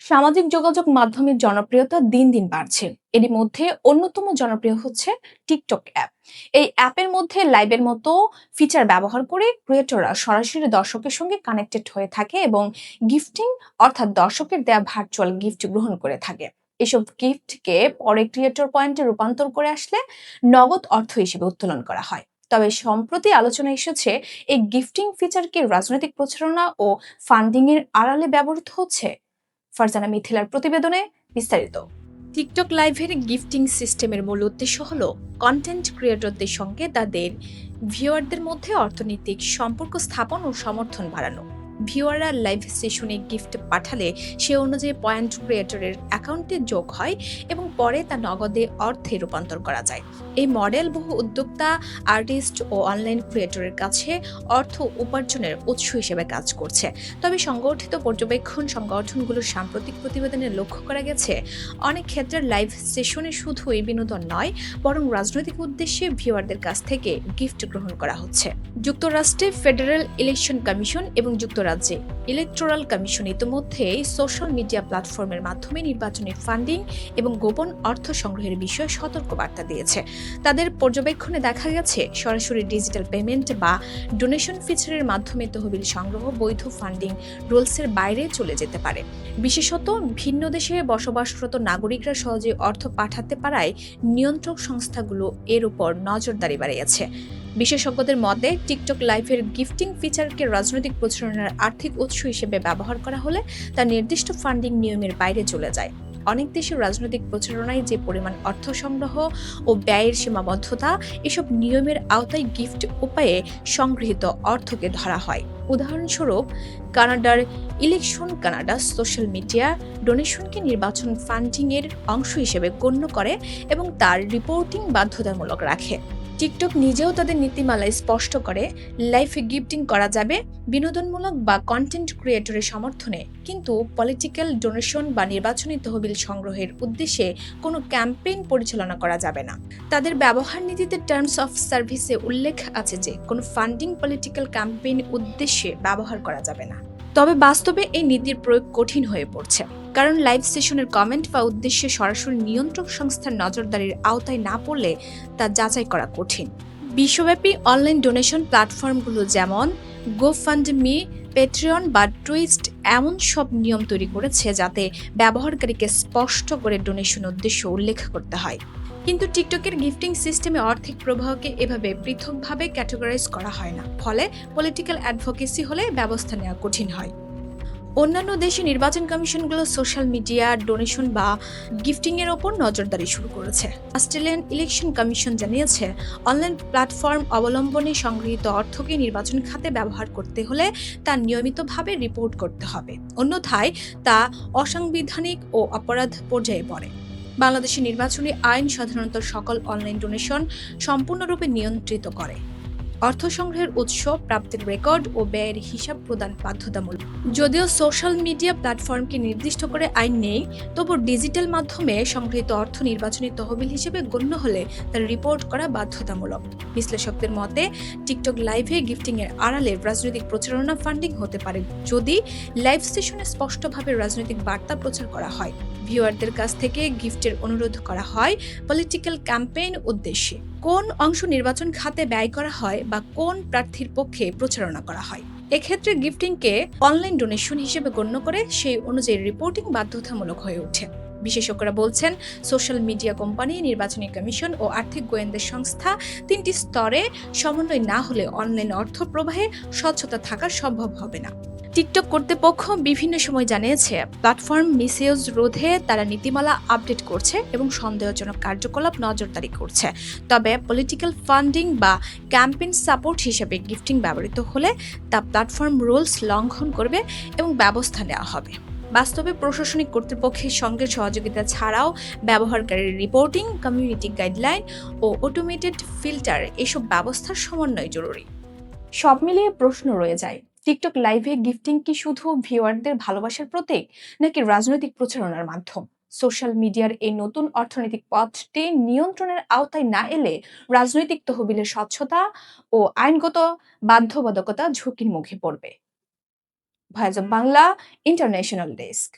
সামাজিক যোগাযোগ মাধ্যমের জনপ্রিয়তা দিন দিন বাড়ছে। এরই মধ্যে অন্যতম জনপ্রিয় হচ্ছে টিকটক অ্যাপ। এই অ্যাপের মধ্যে লাইভের মতো ফিচার ব্যবহার করে ক্রিয়েটররা সরাসরি দর্শকের সঙ্গে কানেক্টেড হয়ে থাকে এবং গিফটিং অর্থাৎ দর্শকের দেয়া ভার্চুয়াল গিফট গ্রহণ করে থাকে। এসব গিফটকে পরে ক্রিয়েটর পয়েন্টে রূপান্তর করে আসলে নগদ অর্থ হিসেবে উত্তোলন করা হয়। তবে সম্প্রতি আলোচনা এসেছে এই গিফটিং ফিচারকে রাজনৈতিক প্রচারণা ও ফান্ডিং এর আড়ালে ব্যবহৃত হচ্ছে। ফারজানা মিথিলার প্রতিবেদনে বিস্তারিত। টিকটক লাইভের গিফটিং সিস্টেমের মূল উদ্দেশ্য হলো কন্টেন্ট ক্রিয়েটরদের সঙ্গে তাদের ভিউয়ারদের মধ্যে অর্থনৈতিক সম্পর্ক স্থাপন ও সমর্থন বাড়ানো। ভিউয়াররা লাইভ সেশনে গিফট পাঠালে সে অনুযায়ী পয়েন্ট ক্রিয়েটরের অ্যাকাউন্টে যোগ হয় এবং পরে তা নগদে অর্থে রূপান্তর করা যায়। এই মডেল বহু উদ্যোক্তা, আর্টিস্ট ও অনলাইন ক্রিয়েটরের কাছে অর্থ উপার্জনের উৎস হিসেবে কাজ করছে। তবে সংগঠিত পর্যবেক্ষণ সংগঠনগুলোর সাম্প্রতিক প্রতিবেদনে লক্ষ্য করা গেছে, অনেক ক্ষেত্রে লাইভ সেশনে শুধুই বিনোদন নয়, বরং রাজনৈতিক উদ্দেশ্যে ভিউয়ারদের কাছ থেকে গিফট গ্রহণ করা হচ্ছে। যুক্তরাষ্ট্রে ফেডারেল ইলেকশন কমিশন এবং যুক্তরাজ্যে ইলেকটোরাল কমিশন ইতিমধ্যেই সোশ্যাল মিডিয়া প্ল্যাটফর্মের মাধ্যমে নির্বাচনী ফান্ডিং এবং গোপন অর্থ সংগ্রহের বিষয়ে সতর্কবার্তা দিয়েছে। তাদের পর্যবেক্ষণে দেখা গেছে, সরাসরি ডিজিটাল পেমেন্ট বা ডোনেশন ফিচারের মাধ্যমে তহবিল সংগ্রহ বৈধ ফান্ডিং রুলসের বাইরে চলে যেতে পারে। বিশেষত ভিন্ন দেশে বসবাসরত নাগরিকরা সহজে অর্থ পাঠাতে পারায় নিয়ন্ত্রক সংস্থাগুলো এর উপর নজরদারি বাড়িয়েছে। বিশেষজ্ঞদের মতে, টিকটক লাইভের গিফটিং ফিচারকে রাজনৈতিক প্রচারণার আর্থিক উৎস হিসেবে ব্যবহার করা হলে তা নির্দিষ্ট ফান্ডিং নিয়মের বাইরে চলে যায়। অনেক দেশের রাজনৈতিক প্রচারণায় যে পরিমাণ অর্থ সংগ্রহ ও ব্যয়ের সীমাবদ্ধতা, এসব নিয়মের আওতায় গিফট উপায়ে সংগৃহীত অর্থকে ধরা হয়। উদাহরণস্বরূপ, কানাডার ইলেকশন কানাডা সোশ্যাল মিডিয়া ডোনেশনকে নির্বাচন ফান্ডিং এর অংশ হিসেবে গণ্য করে এবং তার রিপোর্টিং বাধ্যতামূলক রাখে। টিকটক নিজেও তাদের নীতিমালায় স্পষ্ট করে, লাইভ গিফটিং করা যাবে বিনোদনমূলক বা কন্টেন্ট ক্রিয়েটরের সমর্থনে, কিন্তু পলিটিক্যাল ডোনেশন বা নির্বাচনী তহবিল সংগ্রহের উদ্দেশ্যে কোনো ক্যাম্পেইন পরিচালনা করা যাবে না। তাদের ব্যবহার নীতিতে টার্মস অফ সার্ভিসে উল্লেখ আছে যে কোনো ফান্ডিং পলিটিক্যাল ক্যাম্পেইন উদ্দেশ্যে ব্যবহার করা যাবে না। তবে বাস্তবে এই নীতির প্রয়োগ কঠিন হয়ে পড়ছে, কারণ লাইভ সেশনের কমেন্ট বা উদ্দেশ্যে সরাসরি নিয়ন্ত্রক সংস্থার নজরদারির আওতায় না পড়লে তা যাচাই করা কঠিন। বিশ্বব্যাপী অনলাইন ডোনেশন প্ল্যাটফর্মগুলো যেমন গোফান্ডমি, পেট্রিয়ন বা টুইস্ট এমন সব নিয়ম তৈরি করেছে যাতে ব্যবহারকারীকে স্পষ্ট করে ডোনেশন উদ্দেশ্য উল্লেখ করতে হয়। কিন্তু টিকটকের গিফটিং সিস্টেমে আর্থিক প্রবাহকে এভাবে পৃথকভাবে ক্যাটেগরাইজ করা হয় না, ফলে পলিটিক্যাল অ্যাডভোকেসি হলে ব্যবস্থা নেওয়া কঠিন হয়। অন্যান্য দেশে নির্বাচন কমিশনগুলো সোশ্যাল মিডিয়া ডোনেশন বা গিফটিং এর ওপর নজরদারি শুরু করেছে। অস্ট্রেলিয়ান ইলেকশন কমিশন জানিয়েছে, অনলাইন প্ল্যাটফর্ম অবলম্বনে সংগৃহীত অর্থকে নির্বাচন খাতে ব্যবহার করতে হলে তা নিয়মিতভাবে রিপোর্ট করতে হবে, অন্যথায় তা অসাংবিধানিক ও অপরাধ পর্যায়ে পড়ে। বাংলাদেশের নির্বাচনী আইন সাধারণত সকল অনলাইন ডোনেশন সম্পূর্ণরূপে নিয়ন্ত্রিত করে। অর্থ সংগ্রহের উৎস, প্রাপ্তির রেকর্ড ও ব্যয়ের হিসাব প্রদান বাধ্যতামূলক। যদিও সোশ্যাল মিডিয়া প্ল্যাটফর্মকে নির্দিষ্ট করে আইন নেই, তবু ডিজিটাল মাধ্যমে সংগৃহীত অর্থ নির্বাচনী তহবিল হিসেবে গণ্য হলে তার রিপোর্ট করা বাধ্যতামূলক। বিশ্লেষকদের মতে, টিকটক লাইভে গিফটিং এর আড়ালে রাজনৈতিক প্রচারণা ফান্ডিং হতে পারে যদি লাইভ সেশনে স্পষ্টভাবে রাজনৈতিক বার্তা প্রচার করা হয়, ভিউয়ারদের কাছ থেকে গিফটের অনুরোধ করা হয় পলিটিক্যাল ক্যাম্পেইন উদ্দেশ্যে, কোন অংশ নির্বাচন খাতে ব্যয় করা হয় বা কোন প্রার্থীর পক্ষে প্রচারণা করা হয়। এক্ষেত্রে গিফটিংকে অনলাইন ডোনেশন হিসেবে গণ্য করে সেই অনুযায়ী রিপোর্টিং বাধ্যতামূলক হয়ে ওঠে। বিশেষজ্ঞরা বলছেন, সোশ্যাল মিডিয়া কোম্পানি, নির্বাচনী কমিশন ও আর্থিক গোয়েন্দা সংস্থা তিনটি স্তরে সমন্বয় না হলে অনলাইন অর্থ প্রবাহে স্বচ্ছতা থাকা সম্ভব হবে না। টিকটক কর্তৃপক্ষ বিভিন্ন সময় জানিয়েছে, প্ল্যাটফর্ম মিসইউজ রোধে তারা নীতিমালা আপডেট করছে এবং সন্দেহজনক কার্যকলাপ নজরদারি করছে। তবে পলিটিক্যাল ফান্ডিং বা ক্যাম্পেইন সাপোর্ট হিসেবে গিফটিং ব্যবহৃত হলে তা প্ল্যাটফর্ম রুলস লঙ্ঘন করবে এবং ব্যবস্থা নেওয়া হবে। বাস্তবে প্রশাসনিক কর্তৃপক্ষের সঙ্গে সহযোগিতা ছাড়াও ব্যবহারকারীর রিপোর্টিং, কমিউনিটি গাইডলাইন ও অটোমেটেড ফিল্টার এসব ব্যবস্থার সমন্বয় জরুরি। সব মিলিয়ে প্রশ্ন রয়ে যায়, টিকটক লাইভে গিফটিং কি শুধু ভিউয়ারদের ভালোবাসার প্রতীক, নাকি রাজনৈতিক প্রচারণার মাধ্যম? সোশ্যাল মিডিয়ার এই নতুন অর্থনৈতিক পথটি নিয়ন্ত্রণের আওতায় না এলে রাজনৈতিক তহবিলের স্বচ্ছতা ও আইনগত বাধ্যবাধকতা ঝুঁকির মুখে পড়বে। Voice of Bangla, international desk.